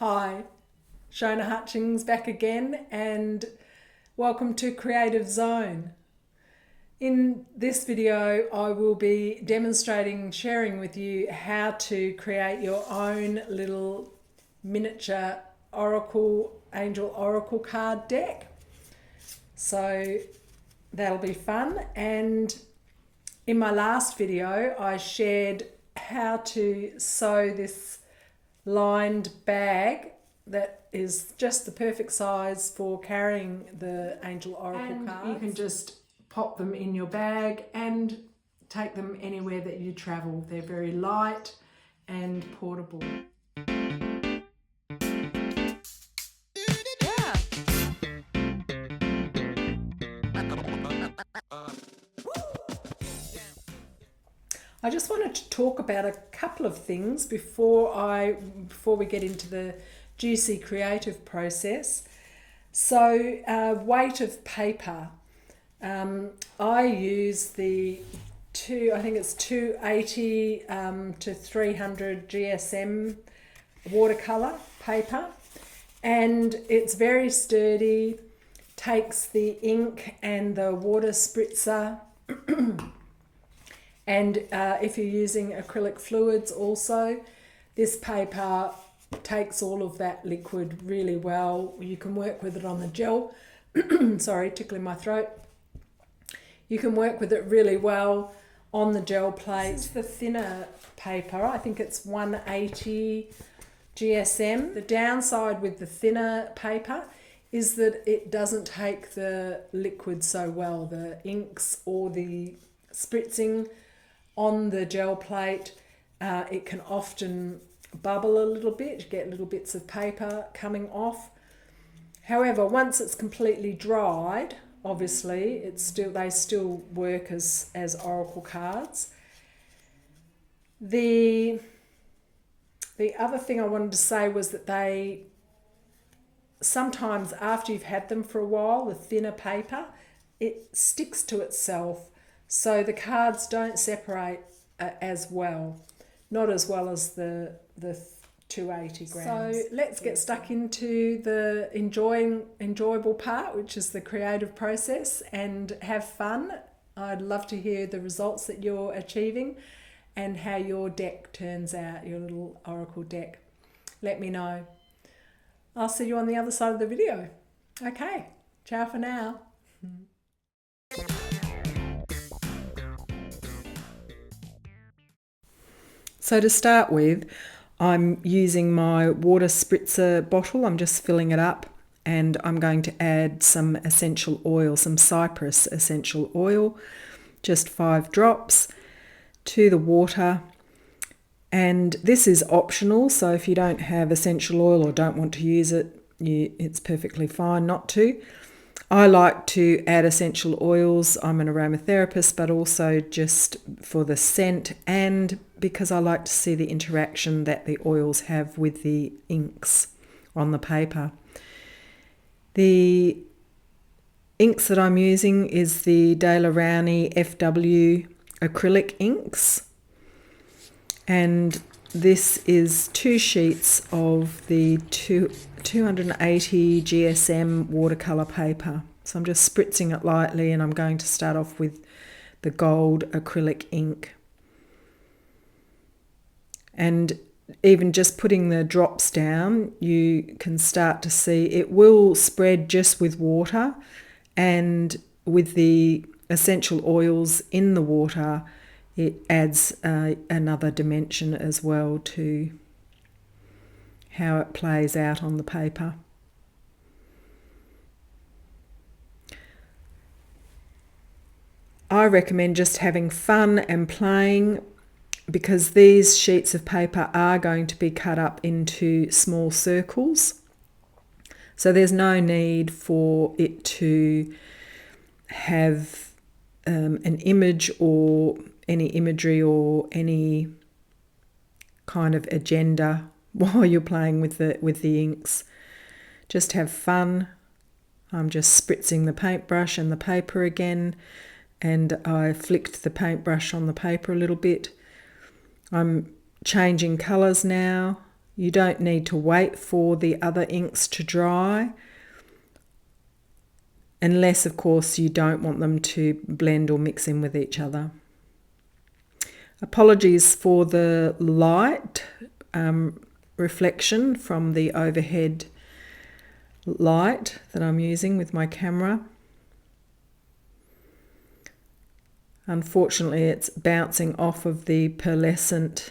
Hi, Shona Hutchings back again, and welcome to Creative Zone. In this video I will be demonstrating, sharing with you how to create your own little miniature angel oracle card deck. So that'll be fun. And in my last video I shared how to sew this lined bag that is just the perfect size for carrying the angel oracle cards. You can just pop them in your bag and take them anywhere that you travel. They're very light and portable. I just wanted to talk about a couple of things before we get into the juicy creative process. So weight of paper. I use the I think it's 280 to 300 GSM watercolour paper, and it's very sturdy, takes the ink and the water spritzer. And if you're using acrylic fluids also, this paper takes all of that liquid really well. You can work with it on the gel. Sorry, tickling my throat. You can work with it really well on the gel plate. This is the thinner paper. I think it's 180 GSM. The downside with the thinner paper is that it doesn't take the liquid so well. The inks or the spritzing on the gel plate, it can often bubble a little bit, get little bits of paper coming off. However, once it's completely dried, obviously they still work as oracle cards. The other thing I wanted to say was that they sometimes, after you've had them for a while, the thinner paper, it sticks to itself. So the cards don't separate as well, not as well as the 280 grams. So let's get stuck into the enjoyable part, which is the creative process, and have fun. I'd love to hear the results that you're achieving and how your deck turns out, your little oracle deck. Let me know. I'll see you on the other side of the video. Okay, ciao for now. So to start with, I'm using my water spritzer bottle. I'm just filling it up, and I'm going to add some essential oil, some Cypress essential oil, just 5 drops to the water. And this is optional, so if you don't have essential oil or don't want to use it, it's perfectly fine not to. I like to add essential oils. I'm an aromatherapist, but also just for the scent and because I like to see the interaction that the oils have with the inks on the paper. The inks that I'm using is the Daler Rowney FW acrylic inks, and this is 2 sheets of the 280 GSM watercolour paper. So I'm just spritzing it lightly, and I'm going to start off with the gold acrylic ink. And even just putting the drops down, you can start to see it will spread just with water, and with the essential oils in the water, it adds another dimension as well to how it plays out on the paper. I recommend just having fun and playing, because these sheets of paper are going to be cut up into small circles. So there's no need for it to have an image or any imagery or any kind of agenda while you're playing with the inks. Just have fun. I'm just spritzing the paintbrush and the paper again, and I flicked the paintbrush on the paper a little bit. I'm changing colours now You don't need to wait for the other inks to dry, unless of course you don't want them to blend or mix in with each other. Apologies for the light reflection from the overhead light that I'm using with my camera. Unfortunately, it's bouncing off of the pearlescent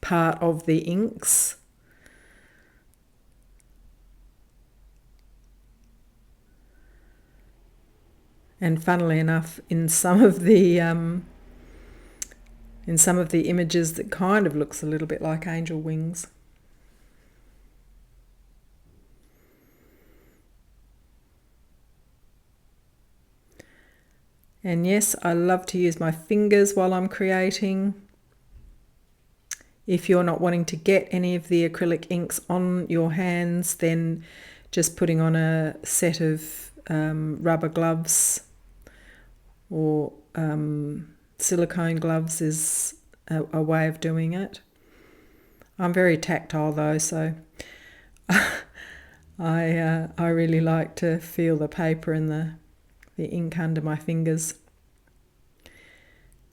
part of the inks. And funnily enough, in some of the images, that kind of looks a little bit like angel wings. And yes, I love to use my fingers while I'm creating. If you're not wanting to get any of the acrylic inks on your hands, then just putting on a set of rubber gloves or silicone gloves is a way of doing it. I'm very tactile though, so I really like to feel the paper and the ink under my fingers.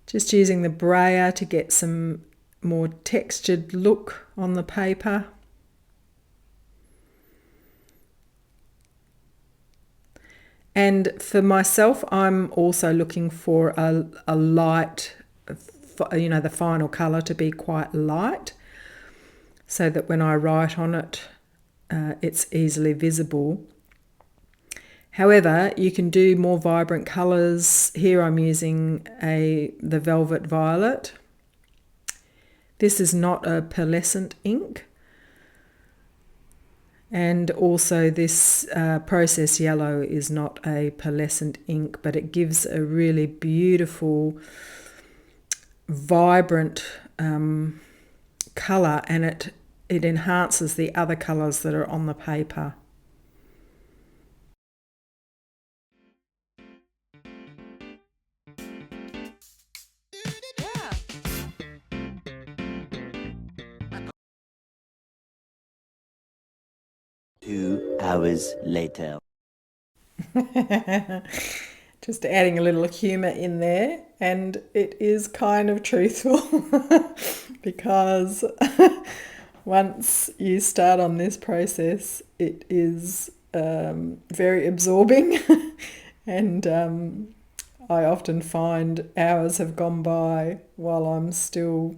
Just using the brayer to get some more textured look on the paper. And for myself, I'm also looking for a light, the final colour to be quite light, so that when I write on it, it's easily visible. However, you can do more vibrant colours. Here I'm using the Velvet Violet. This is not a pearlescent ink. And also this Process Yellow is not a pearlescent ink, but it gives a really beautiful, vibrant colour, and it enhances the other colours that are on the paper. Hours later. Just adding a little humour in there, and it is kind of truthful because once you start on this process, it is very absorbing and I often find hours have gone by while I'm still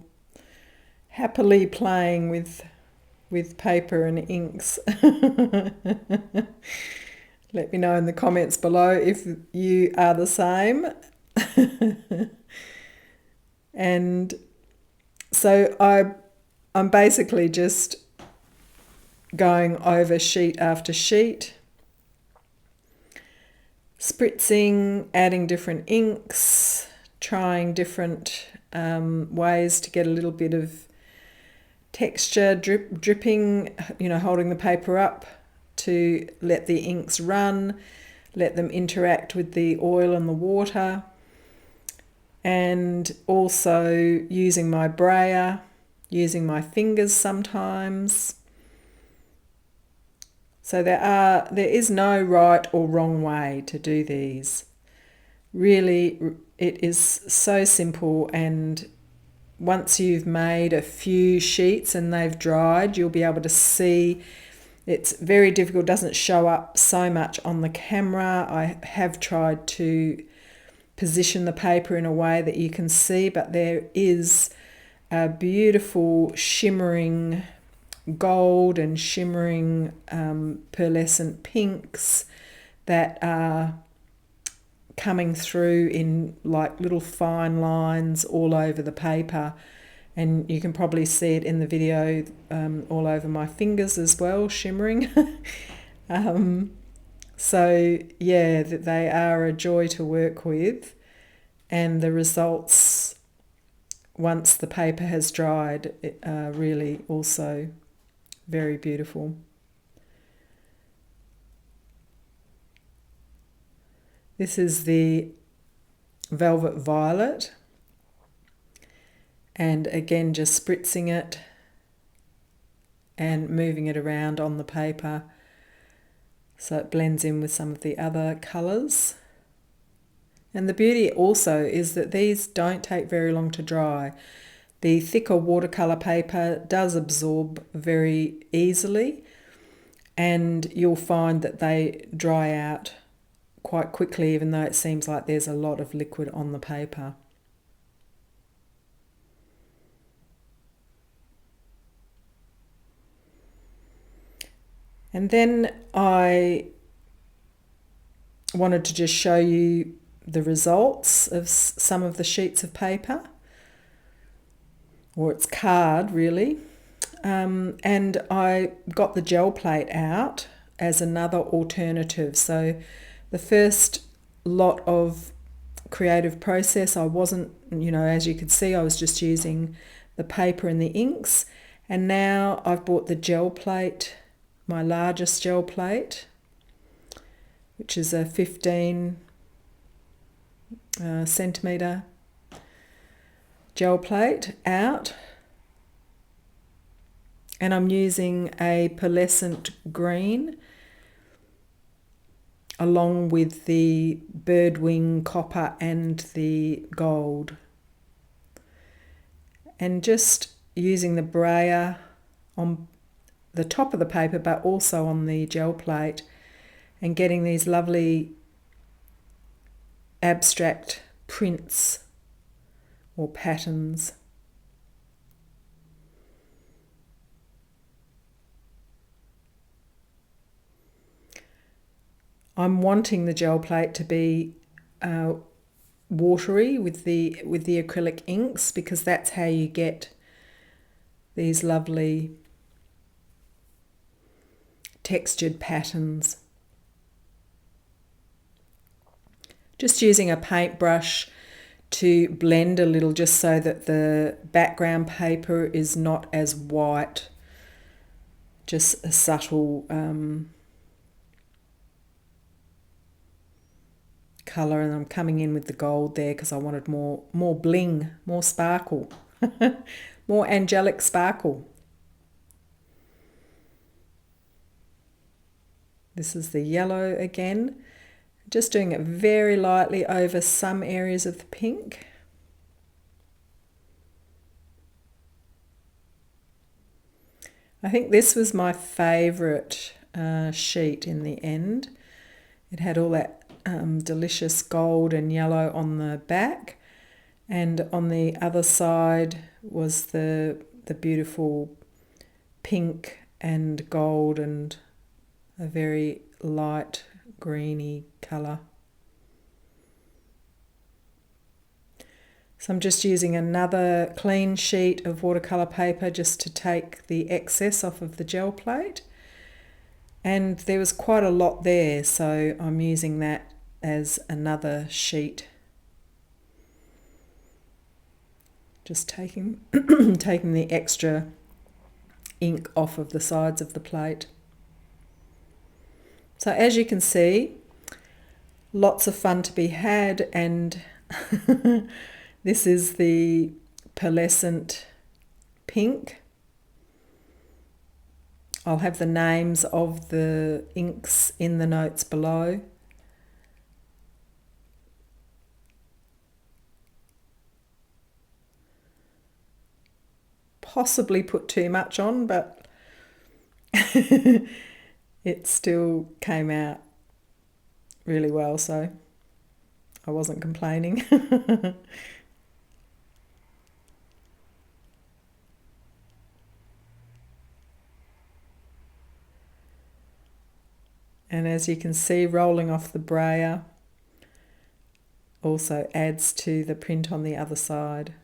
happily playing with paper and inks. Let me know in the comments below if you are the same. And so I'm basically just going over sheet after sheet, spritzing, adding different inks, trying different ways to get a little bit of texture, dripping, holding the paper up to let the inks run, let them interact with the oil and the water, and also using my brayer, using my fingers sometimes. So there is no right or wrong way to do these. Really, it is so simple, and once you've made a few sheets and they've dried, you'll be able to see. It's very difficult, doesn't show up so much on the camera. I have tried to position the paper in a way that you can see, but there is a beautiful shimmering gold and shimmering pearlescent pinks that are coming through in like little fine lines all over the paper, and you can probably see it in the video all over my fingers as well, shimmering. So yeah, they are a joy to work with, and the results once the paper has dried are really also very beautiful. This is the Velvet Violet, and again just spritzing it and moving it around on the paper so it blends in with some of the other colours. And the beauty also is that these don't take very long to dry. The thicker watercolour paper does absorb very easily, and you'll find that they dry out quite quickly, even though it seems like there's a lot of liquid on the paper. And then I wanted to just show you the results of some of the sheets of paper, or it's card really. And I got the gel plate out as another alternative. So the first lot of creative process, I wasn't, as you could see, I was just using the paper and the inks. And now I've bought the gel plate, my largest gel plate, which is a 15 centimetre gel plate out. And I'm using a pearlescent green along with the birdwing copper and the gold. And just using the brayer on the top of the paper but also on the gel plate, and getting these lovely abstract prints or patterns. I'm wanting the gel plate to be watery with the acrylic inks, because that's how you get these lovely textured patterns. Just using a paintbrush to blend a little, just so that the background paper is not as white, just a subtle colour. And I'm coming in with the gold there because I wanted more bling, more sparkle, more angelic sparkle. This is the yellow again. Just doing it very lightly over some areas of the pink. I think this was my favourite sheet in the end. It had all that delicious gold and yellow on the back, and on the other side was the beautiful pink and gold and a very light greeny colour. So I'm just using another clean sheet of watercolour paper just to take the excess off of the gel plate. And there was quite a lot there, so I'm using that as another sheet. Just taking the extra ink off of the sides of the plate. So as you can see, lots of fun to be had, and this is the pearlescent pink. I'll have the names of the inks in the notes below. Possibly put too much on, but it still came out really well, so I wasn't complaining. And as you can see, rolling off the brayer also adds to the print on the other side.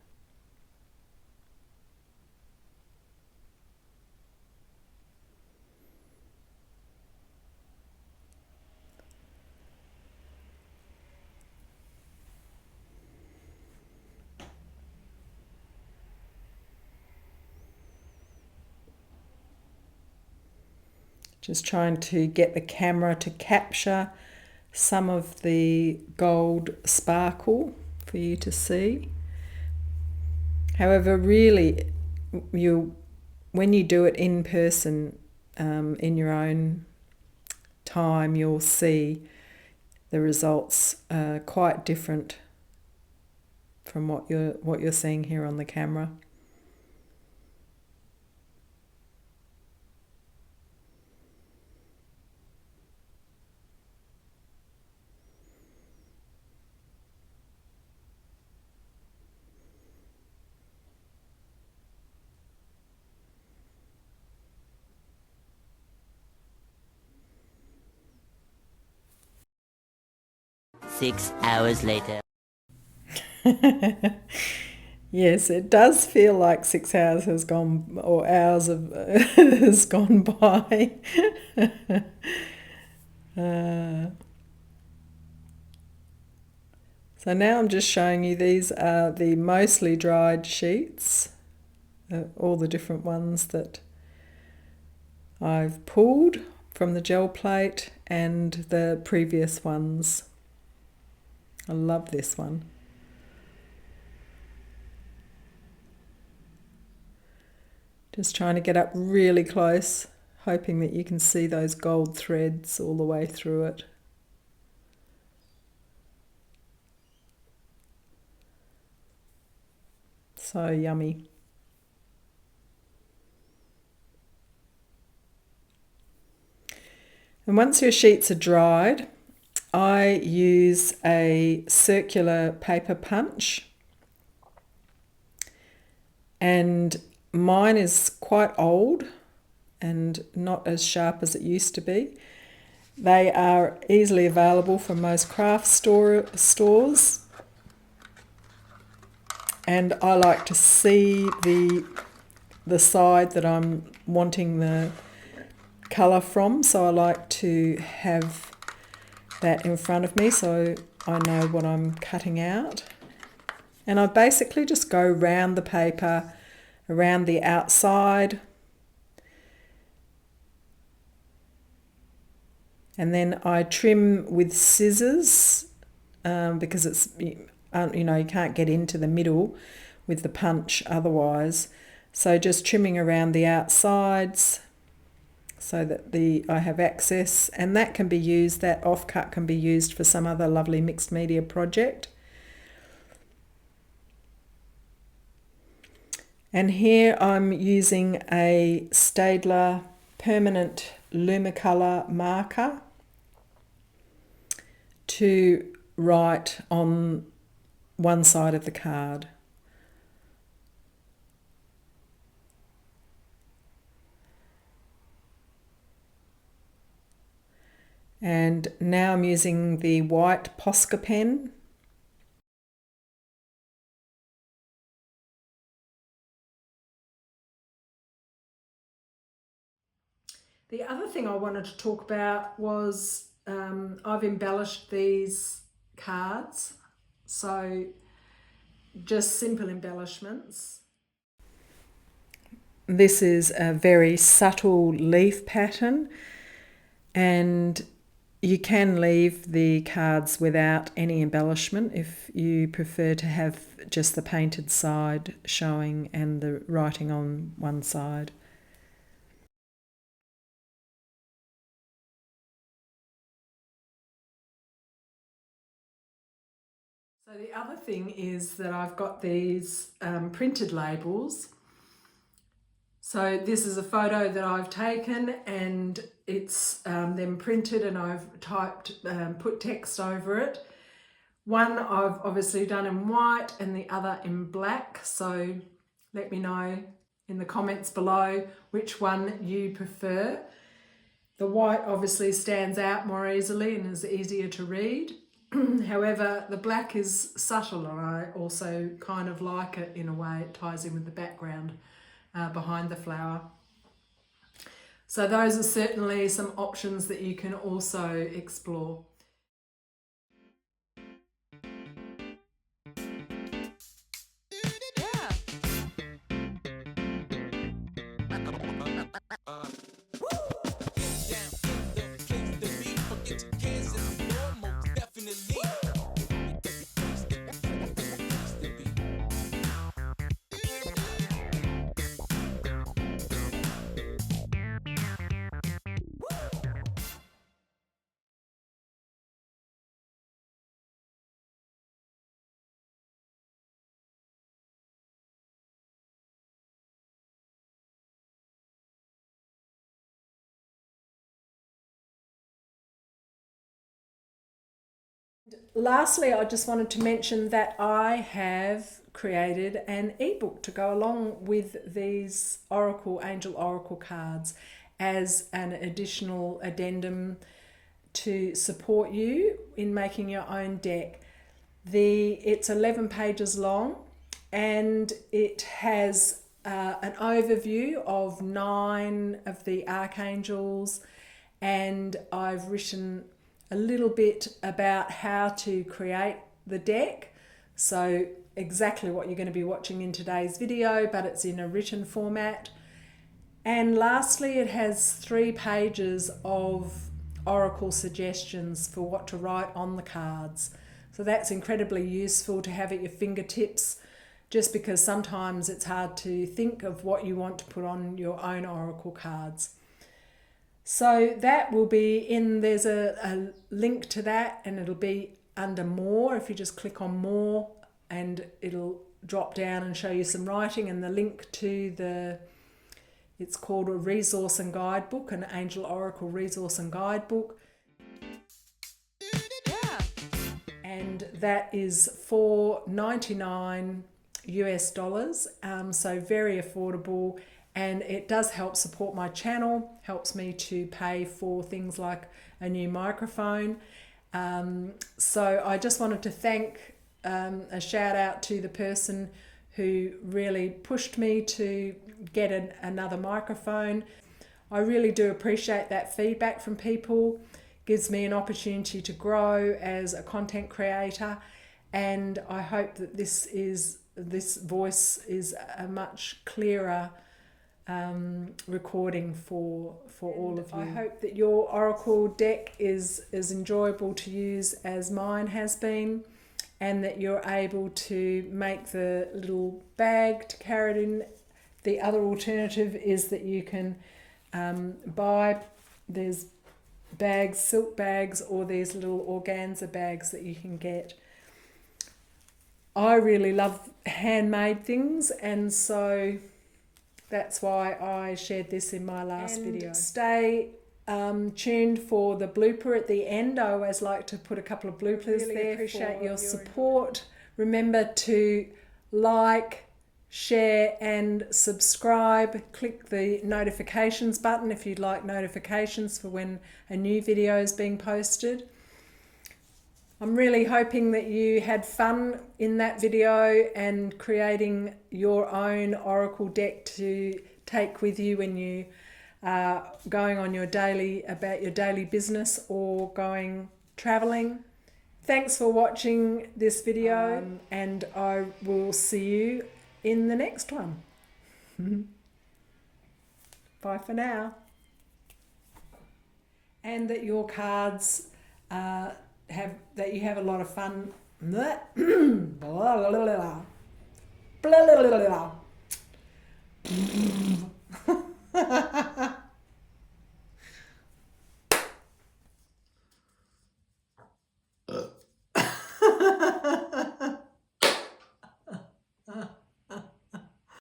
Just trying to get the camera to capture some of the gold sparkle for you to see. However, really, you when you do it in person, in your own time, you'll see the results are quite different from what you're seeing here on the camera. Six hours later. Yes, it does feel like 6 hours has gone, or hours of has gone by. So now I'm just showing you, these are the mostly dried sheets, all the different ones that I've pulled from the gel plate and the previous ones. I love this one. Just trying to get up really close, hoping that you can see those gold threads all the way through it. So yummy. And once your sheets are dried, I use a circular paper punch, and mine is quite old and not as sharp as it used to be. They are easily available from most craft stores, and I like to see the side that I'm wanting the colour from, so I like to have that in front of me so I know what I'm cutting out. And I basically just go round the paper, around the outside, and then I trim with scissors because it's, you can't get into the middle with the punch otherwise. So just trimming around the outsides so that I have access, and that can be used, that offcut can be used for some other lovely mixed media project. And here I'm using a Staedtler permanent Lumicolor marker to write on one side of the card. And now I'm using the white Posca pen. The other thing I wanted to talk about was I've embellished these cards, so just simple embellishments. This is a very subtle leaf pattern, and you can leave the cards without any embellishment if you prefer to have just the painted side showing and the writing on one side. So the other thing is that I've got these printed labels. So this is a photo that I've taken, and it's them printed, and I've typed, put text over it. One I've obviously done in white and the other in black. So let me know in the comments below which one you prefer. The white obviously stands out more easily and is easier to read. However, the black is subtle, and I also kind of like it in a way. It ties in with the background behind the flower. So those are certainly some options that you can also explore. Lastly, I just wanted to mention that I have created an ebook to go along with these Angel Oracle cards as an additional addendum to support you in making your own deck. It's 11 pages long, and it has an overview of 9 of the archangels, and I've written a little bit about how to create the deck. So exactly what you're going to be watching in today's video, but it's in a written format. And lastly, it has 3 pages of oracle suggestions for what to write on the cards. So that's incredibly useful to have at your fingertips, just because sometimes it's hard to think of what you want to put on your own oracle cards. So that will be there's a link to that, and it'll be under more. If you just click on more, and it'll drop down and show you some writing, and the link to it's called a resource and guidebook, an Angel Oracle resource and guidebook. Yeah. And that is $4.99 US, so very affordable. And it does help support my channel, helps me to pay for things like a new microphone. So I just wanted to thank a shout out to the person who really pushed me to get another microphone. I really do appreciate that feedback from people. Gives me an opportunity to grow as a content creator, and I hope that this voice is a much clearer recording for all of you. I hope that your oracle deck is as enjoyable to use as mine has been, and that you're able to make the little bag to carry it in. The other alternative is that you can there's bags, silk bags, or these little organza bags that you can get. I really love handmade things, and so that's why I shared this in my last video. Stay tuned for the blooper at the end. I always like to put a couple of bloopers really there. Appreciate your support. Remember to like, share and subscribe. Click the notifications button if you'd like notifications for when a new video is being posted. I'm really hoping that you had fun in that video and creating your own oracle deck to take with you when you are going on your daily business or going traveling. Thanks for watching this video, and I will see you in the next one. Bye for now. And that your cards that you have a lot of fun. Blah, blah, blah, blah. Blah, blah, blah, blah.